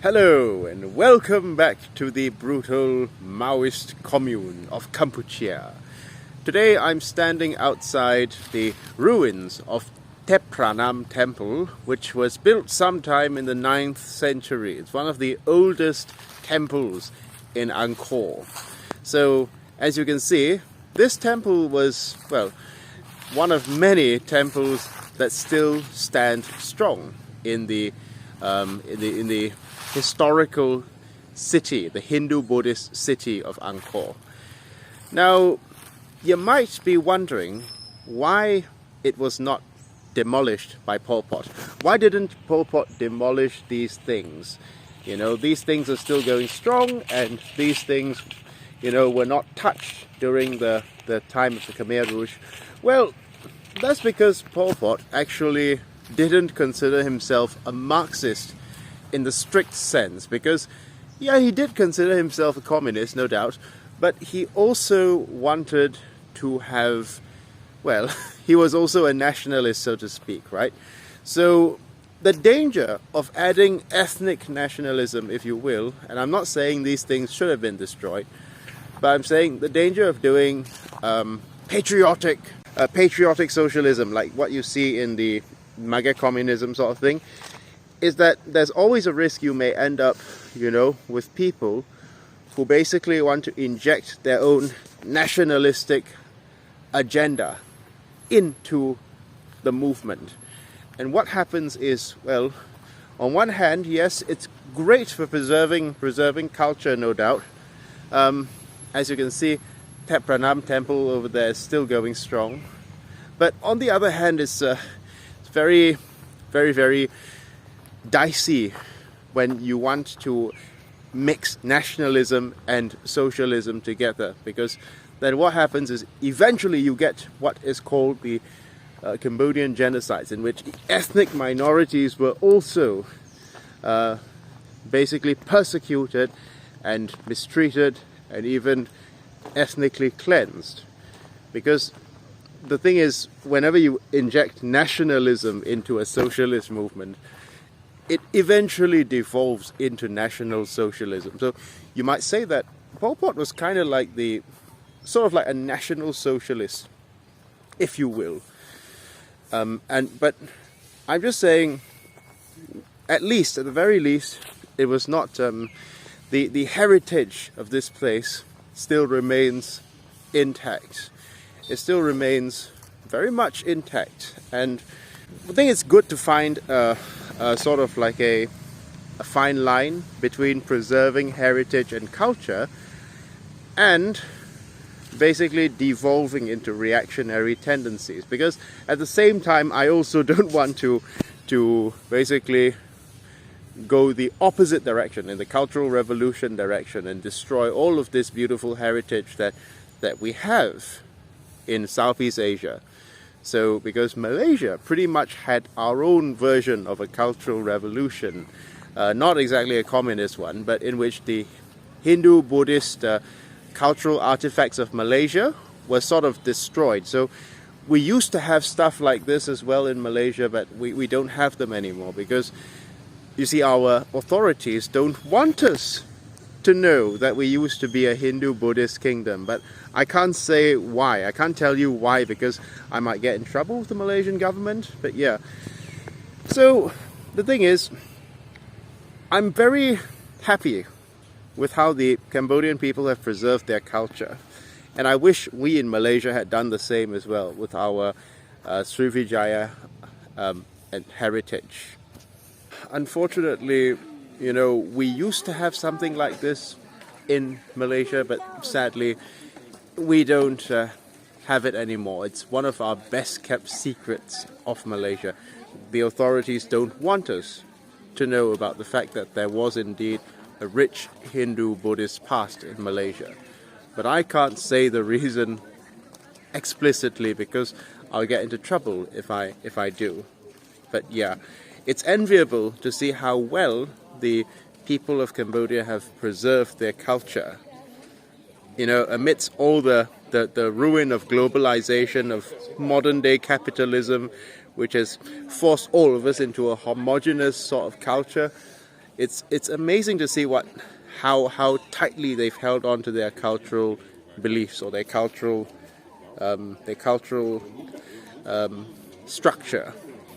Hello and welcome back to the brutal Maoist commune of Kampuchea. Today I'm standing outside the ruins of Thep Pranam Temple, which was built sometime in the 9th century. It's one of the oldest temples in Angkor. So as you can see, this temple was, well, one of many temples that still stand strong in the historical city, the Hindu-Buddhist city of Angkor. Now, you might be wondering why it was not demolished by Pol Pot. Why didn't Pol Pot demolish these things? You know, these things are still going strong, and these things, you know, were not touched during the time of the Khmer Rouge. Well, that's because Pol Pot actually didn't consider himself a Marxist in the strict sense, because yeah, he did consider himself a communist, no doubt, but he also wanted to have, well, he was also a nationalist, so to speak, right? So the danger of adding ethnic nationalism, if you will, and I'm not saying these things should have been destroyed, but I'm saying the danger of doing patriotic socialism, like what you see in the MAGA communism sort of thing, is that there's always a risk you may end up, you know, with people who basically want to inject their own nationalistic agenda into the movement. And what happens is, well, on one hand, yes, it's great for preserving culture, no doubt. As you can see, Thep Pranam Temple over there is still going strong. But on the other hand, it's very, very, very dicey when you want to mix nationalism and socialism together, because then what happens is eventually you get what is called the Cambodian genocides, in which ethnic minorities were also basically persecuted and mistreated and even ethnically cleansed. Because the thing is, whenever you inject nationalism into a socialist movement, it eventually devolves into national socialism. So you might say that Pol Pot was kind of like sort of like a national socialist, if you will. But I'm just saying, at the very least, it was not, the heritage of this place still remains intact. It still remains very much intact. And I think it's good to find sort of like a fine line between preserving heritage and culture and basically devolving into reactionary tendencies. Because at the same time, I also don't want to basically go the opposite direction, in the Cultural Revolution direction, and destroy all of this beautiful heritage that we have in Southeast Asia. So, because Malaysia pretty much had our own version of a cultural revolution, not exactly a communist one, but in which the Hindu-Buddhist cultural artifacts of Malaysia were sort of destroyed. So we used to have stuff like this as well in Malaysia, but we don't have them anymore, because you see, our authorities don't want us to know that we used to be a Hindu-Buddhist kingdom. But I can't say why. I can't tell you why, because I might get in trouble with the Malaysian government. But yeah. So the thing is, I'm very happy with how the Cambodian people have preserved their culture. And I wish we in Malaysia had done the same as well with our Srivijaya and heritage. Unfortunately, you know, we used to have something like this in Malaysia, but sadly we don't have it anymore. It's one of our best kept secrets of Malaysia. The authorities don't want us to know about the fact that there was indeed a rich Hindu-Buddhist past in Malaysia. But I can't say the reason explicitly, because I'll get into trouble if I do. But yeah, it's enviable to see how well the people of Cambodia have preserved their culture. You know, amidst all the ruin of globalization, of modern day capitalism, which has forced all of us into a homogeneous sort of culture, it's amazing to see how tightly they've held on to their cultural beliefs or their cultural structure,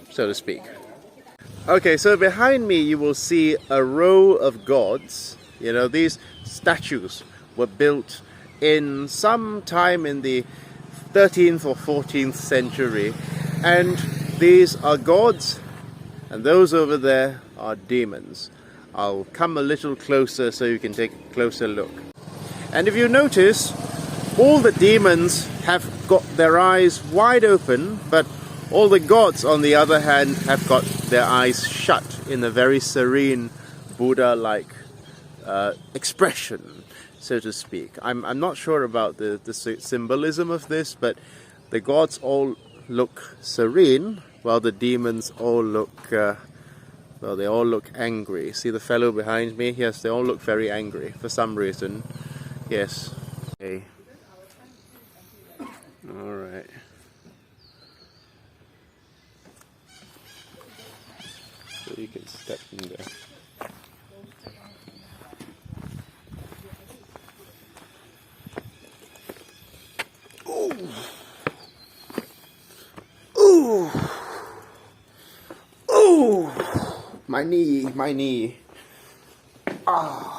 so to speak. Okay, so behind me you will see a row of gods. You know, these statues were built in some time in the 13th or 14th century, and these are gods, and those over there are demons. I'll come a little closer so you can take a closer look. And if you notice, all the demons have got their eyes wide open, but all the gods, on the other hand, have got their eyes shut in a very serene, Buddha-like expression, so to speak. I'm not sure about the symbolism of this, but the gods all look serene, while the demons all look, well, they all look angry. See the fellow behind me? Yes, they all look very angry for some reason. Yes. Okay. Alright. So you can step in there. Ooh! Ooh! Ooh! My knee, my knee. Ah!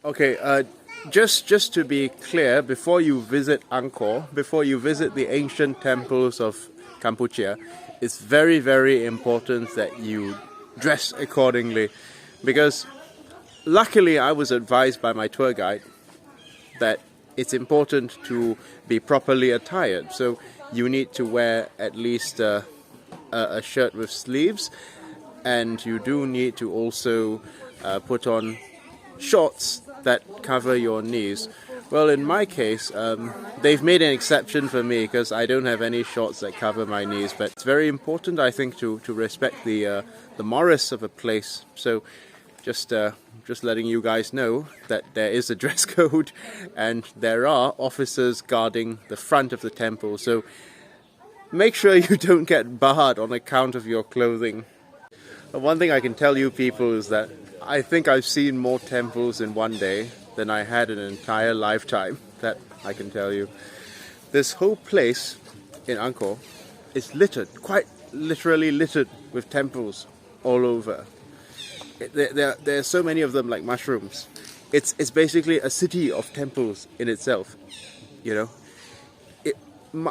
Okay, just to be clear, before you visit Angkor, before you visit the ancient temples of Cambodia, it's very, very important that you dress accordingly, because luckily I was advised by my tour guide that it's important to be properly attired. So you need to wear at least a shirt with sleeves, and you do need to also put on shorts that cover your knees. Well, in my case, they've made an exception for me because I don't have any shorts that cover my knees. But it's very important, I think, to respect the mores of a place. So, just letting you guys know that there is a dress code, and there are officers guarding the front of the temple. So, make sure you don't get barred on account of your clothing. But one thing I can tell you people is that I think I've seen more temples in one day than I had in an entire lifetime. That I can tell you. This whole place in Angkor is littered, quite literally littered with temples all over. There are so many of them like mushrooms. It's basically a city of temples in itself, you know.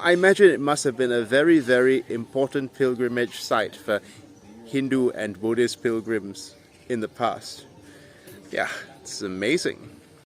I imagine it must have been a very, very important pilgrimage site for Hindu and Buddhist pilgrims in the past. Yeah, it's amazing.